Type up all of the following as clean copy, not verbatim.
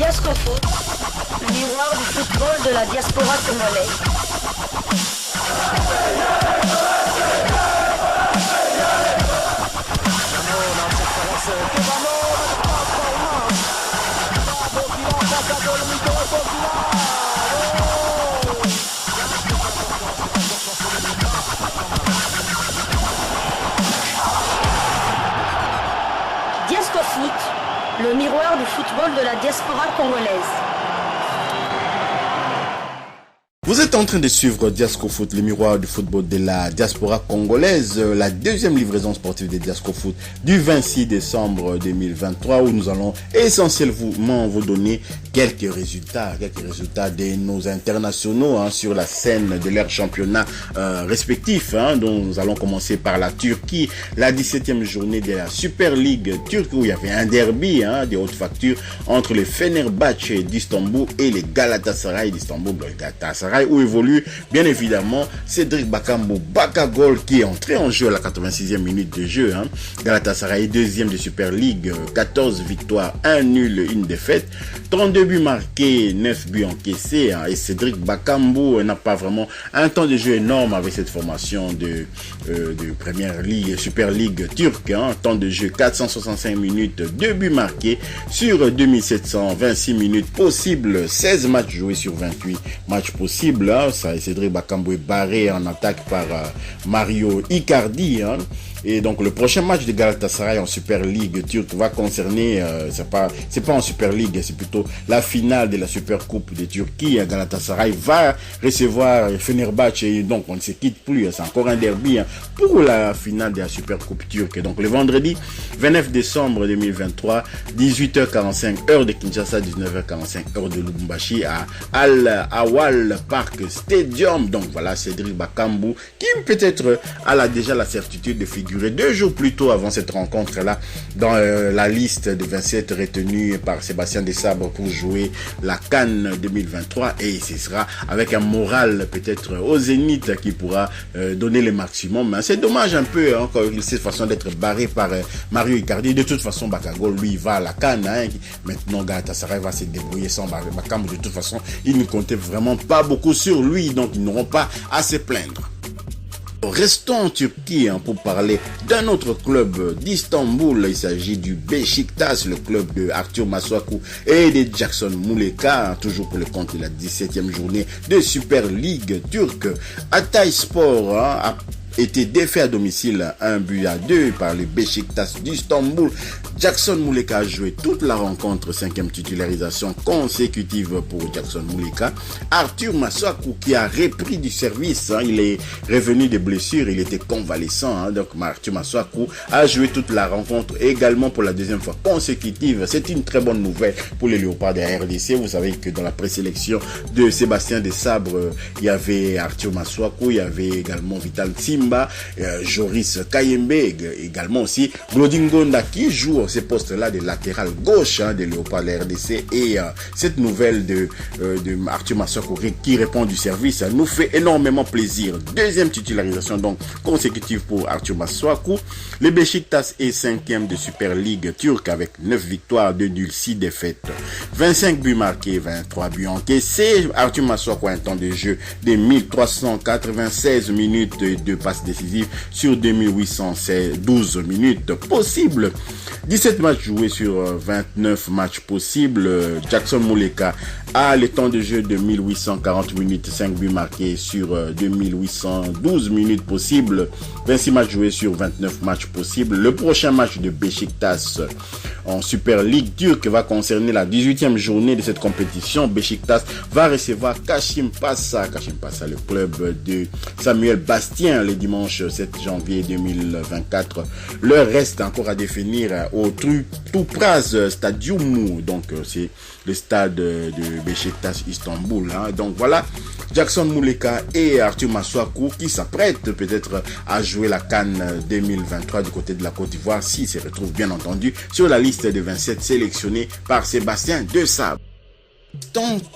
Diascofoot, le miroir du football de la diaspora congolaise. Diascofoot, le miroir du football de la diaspora congolaise. Vous êtes en train de suivre Diascofoot, le miroir du football de la diaspora congolaise, la deuxième livraison sportive de Diascofoot du 26 décembre 2023, où nous allons essentiellement vous donner quelques résultats de nos internationaux sur la scène de leurs championnats respectifs. Donc nous allons commencer par la Turquie, la 17e journée de la Super League turque, où il y avait un derby de haute facture entre les Fenerbahçe d'Istanbul et les Galatasaray d'Istanbul. Où évolue bien évidemment Cédric Bakambu Bakagol, qui est entré en jeu à la 86e minute de jeu. Galatasaray deuxième de Super League, 14 victoires, 1 nul, 1 défaite, 32 buts marqués, 9 buts encaissés. Et Cédric Bakambu n'a pas vraiment un temps de jeu énorme avec cette formation de Première Ligue, Super League turque. Temps de jeu 465 minutes, 2 buts marqués sur 2726 minutes possibles, 16 matchs joués sur 28 matchs possibles. Cédric Bakambu est barré en attaque par Mario Icardi. Et donc le prochain match de Galatasaray en Super League turque va concerner, c'est pas en Super League, c'est plutôt la finale de la Super Coupe de Turquie. Galatasaray va recevoir Fenerbahçe, et donc on ne se quitte plus, c'est encore un derby pour la finale de la Super Coupe turque. Donc le vendredi 29 décembre 2023, 18h45 heure de Kinshasa, 19h45 heure de Lubumbashi, à Al Awal Park Stadium. Donc voilà Cédric Bakambu, qui peut-être a déjà la certitude de figurer 2 jours plus tôt avant cette rencontre-là dans la liste de 27 retenus par Sébastien Desabre pour jouer la CAN 2023, et ce sera avec un moral peut-être au zénith qui pourra donner le maximum. Mais c'est dommage un peu cette façon d'être barré par Mario Icardi. De toute façon, Bakagol lui va à la CAN. Maintenant Galatasaray va se débrouiller sans Bakambu. De toute façon, il ne comptait vraiment pas beaucoup sur lui, donc ils n'auront pas à se plaindre. Restons en Turquie pour parler d'un autre club d'Istanbul. Il s'agit du Beşiktaş, le club de Arthur Masuaku et de Jackson Muleka, toujours pour le compte de la 17e journée de Super League turque. Hatayspor a été défait à domicile 1-2 par le Beşiktaş d'Istanbul. Jackson Muleka a joué toute la rencontre, 5e titularisation consécutive pour Jackson Muleka. Arthur Masuaku, qui a repris du service, il est revenu de blessure, il était convalescent. Donc Arthur Masuaku a joué toute la rencontre également pour la deuxième fois consécutive. C'est une très bonne nouvelle pour les Léopards de la RDC. Vous savez que dans la présélection de Sébastien Desabre, il y avait Arthur Masuaku, il y avait également Vital Simba, Joris Kayembe, également aussi Glodingonda, qui joue ces postes-là de latéral gauche des Léopards de la RDC. Et cette nouvelle de Arthur Masuaku qui répond du service nous fait énormément plaisir. Deuxième titularisation donc consécutive pour Arthur Masuaku. Le Beşiktaş est 5e de Super League turque avec 9 victoires, 2 nuls, 6 défaites, 25 buts marqués, 23 buts encaissés. Arthur Masuaku a un temps de jeu de 1396 minutes et 2 passes décisives sur 2812 minutes possibles. 17 matchs joués sur 29 matchs possibles. Jackson Muleka a le temps de jeu de 1840 minutes, 5 buts marqués sur 2812 minutes possibles. 26 matchs joués sur 29 matchs possibles. Le prochain match de Beşiktaş en Super League turque va concerner la 18e journée de cette compétition. Beşiktaş va recevoir Kasımpaşa, le club de Samuel Bastien, le dimanche 7 janvier 2024. L'heure reste encore à définir au Tupraz Stadium, donc c'est le stade de Beşiktaş Istanbul. Donc voilà, Jackson Muleka et Arthur Masuaku qui s'apprêtent peut-être à jouer la CAN 2023 du côté de la Côte d'Ivoire, s'ils se retrouvent bien entendu sur la liste de 27 sélectionnés par Sébastien Desabre.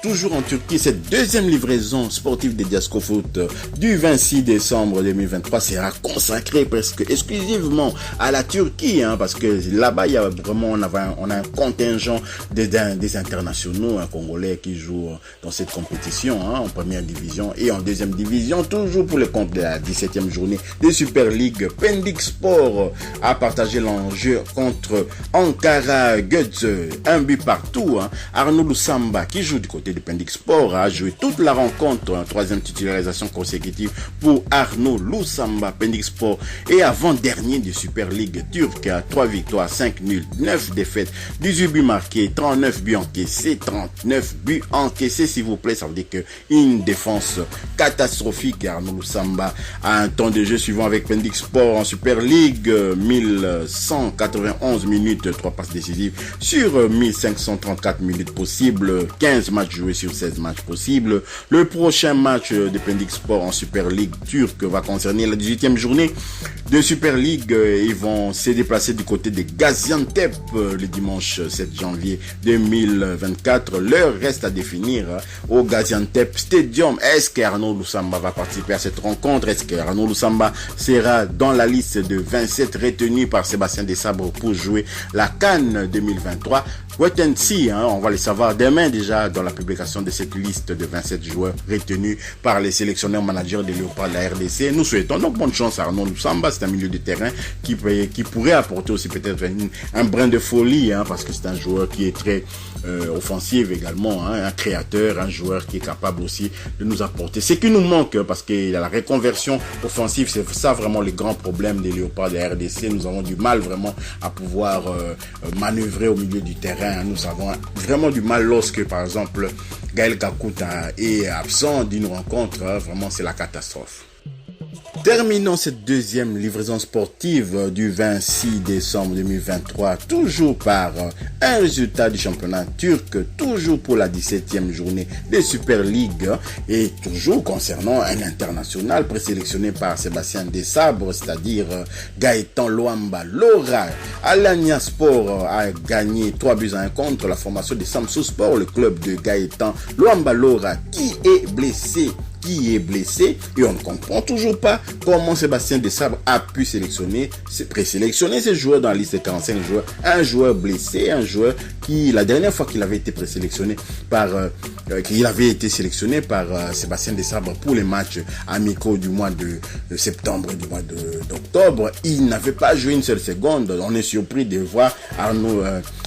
Toujours en Turquie, cette deuxième livraison sportive des Diasco Foot du 26 décembre 2023 sera consacrée presque exclusivement à la Turquie, parce que là-bas, il y a vraiment, on a un contingent des internationaux congolais qui jouent dans cette compétition, en première division et en deuxième division, toujours pour le compte de la 17e journée de Super League. Pendik Sport a partagé l'enjeu contre Ankara Gücü, un but partout. Arnaud Loussamba, qui joue du côté de Pendik Sport, a joué toute la rencontre, troisième titularisation consécutive pour Arnaud Loussamba. Pendik Sport est avant-dernier de Super League turque, 3 victoires, 5 nuls, 9 défaites, 18 buts marqués, 39 buts encaissés, 39 buts encaissés, s'il vous plaît. Ça veut dire que une défense catastrophique. Arnaud Loussamba a un temps de jeu suivant avec Pendik Sport en Super League, 1191 minutes, 3 passes décisives sur 1534 minutes possibles, 15 matchs joués sur 16 matchs possibles. Le prochain match de Pendik Sport en Super League turque va concerner la 18e journée de Super League. Ils vont se déplacer du côté de Gaziantep le dimanche 7 janvier 2024. L'heure reste à définir au Gaziantep Stadium. Est-ce qu'Arnaud Loussamba va participer à cette rencontre? Est-ce qu'Arnaud Loussamba sera dans la liste de 27 retenus par Sébastien Desabre pour jouer la CAN 2023? Wait and see, on va le savoir demain déjà dans la publication de cette liste de 27 joueurs retenus par les sélectionneurs managers des Léopards de la RDC. Nous souhaitons donc bonne chance à Arnaud Loussamba. C'est un milieu de terrain qui pourrait apporter aussi peut-être un brin de folie, parce que c'est un joueur qui est très offensif également, un créateur, un joueur qui est capable aussi de nous apporter ce qui nous manque, parce que la reconversion offensive, c'est ça vraiment le grand problème des Léopards de la RDC. Nous avons du mal vraiment à pouvoir manœuvrer au milieu du terrain. Nous avons vraiment du mal lorsque, par exemple, Gaël Kakuta est absent d'une rencontre. Vraiment, c'est la catastrophe. Terminons cette deuxième livraison sportive du 26 décembre 2023, toujours par un résultat du championnat turc, toujours pour la 17e journée de Super League et toujours concernant un international présélectionné par Sébastien Desabre, c'est-à-dire Gaëtan Luamba Lora. Alanya Sport a gagné 3 buts à 1 contre la formation de Samsou Sport, le club de Gaëtan Luamba Lora qui est blessé et on ne comprend toujours pas comment Sébastien Desabre a pu présélectionner ces joueurs dans la liste de 45 joueurs. Un joueur blessé, un joueur qui, la dernière fois qu'il avait été sélectionné par Sébastien Desabre pour les matchs amicaux du mois de septembre et du mois d'octobre, il n'avait pas joué une seule seconde. On est surpris de voir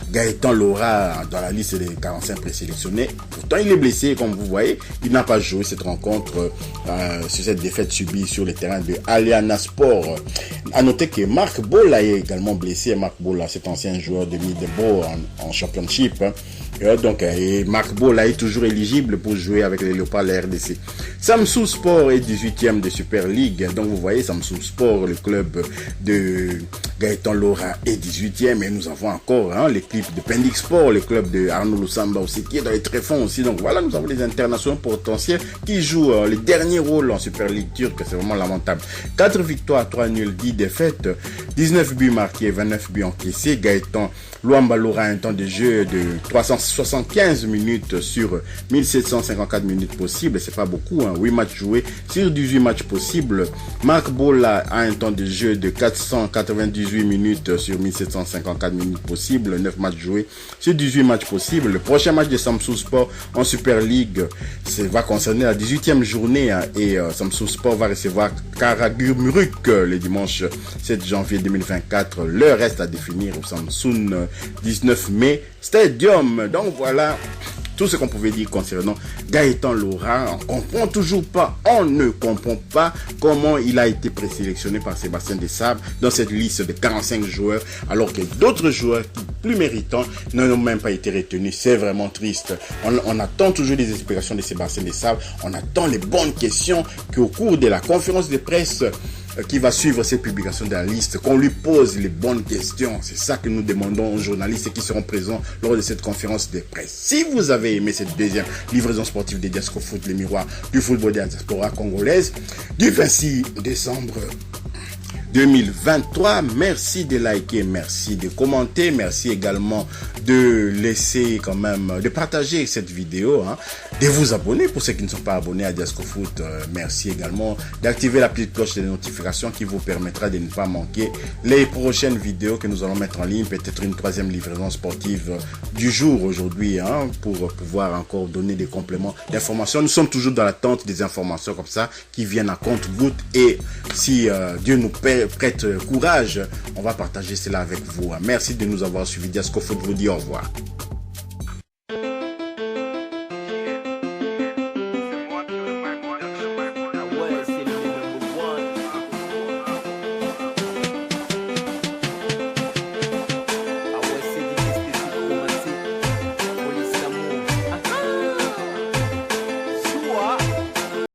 Gaëtan Lora dans la liste des 45 présélectionnés. Pourtant, il est blessé, comme vous voyez. Il n'a pas joué cette rencontre sur cette défaite subie sur le terrain de Alanya Sport. À noter que Marc Bola est également blessé. Marc Bola, cet ancien joueur de Middlesbrough en Championship. Et Marc Bola est toujours éligible pour jouer avec les Léopards de la RDC. Samsou Sport est 18e de Super League. Donc vous voyez, Samsou Sport, le club de Gaëtan Lora, est 18e. Et nous avons encore l'équipe de Pendik Sport, le club de Arnaud Loussamba aussi, qui est dans les tréfonds aussi. Donc voilà, nous avons les internationaux potentiels qui jouent les derniers rôles en Super League turque. C'est vraiment lamentable. 4 victoires, 3 nuls, 10 défaites, 19 buts marqués, 29 buts encaissés. Gaëtan Luamba Lora a un temps de jeu de 375 minutes sur 1754 minutes possibles. C'est pas beaucoup, 8 matchs joués sur 18 matchs possibles. Marc Bola a un temps de jeu de 498 minutes sur 1754 minutes possibles. 9 matchs joués sur 18 matchs possibles. Le prochain match de Samsou Sport en Super League va concerner la 18e journée et Samsou Sport va recevoir Karagümrük le dimanche 7 janvier 2024. L'heure reste à définir au Samsun 19 mai Stadium. Donc voilà tout ce qu'on pouvait dire concernant Gaëtan Lora. On ne comprend pas comment il a été présélectionné par Sébastien Desabre dans cette liste de 45 joueurs, alors que d'autres joueurs plus méritants n'ont même pas été retenus. C'est vraiment triste. On attend toujours des explications de Sébastien Desabre. On attend les bonnes questions qu'au cours de la conférence de presse qui va suivre cette publication de la liste, qu'on lui pose les bonnes questions. C'est ça que nous demandons aux journalistes qui seront présents lors de cette conférence de presse. Si vous avez aimé cette deuxième livraison sportive des Diasco Foot, les miroirs du football de la diaspora congolaise, du 26 décembre 2023. Merci de liker, merci de commenter, merci également de laisser quand même, de partager cette vidéo, de vous abonner pour ceux qui ne sont pas abonnés à Diasco Foot. Merci également d'activer la petite cloche de notification qui vous permettra de ne pas manquer les prochaines vidéos que nous allons mettre en ligne, peut-être une troisième livraison sportive du jour aujourd'hui, pour pouvoir encore donner des compléments d'informations. Nous sommes toujours dans l'attente des informations comme ça qui viennent à compte-gouttes, et si Dieu nous prête courage, on va partager cela avec vous. Merci de nous avoir suivis. Diasco Foot vous dit au revoir.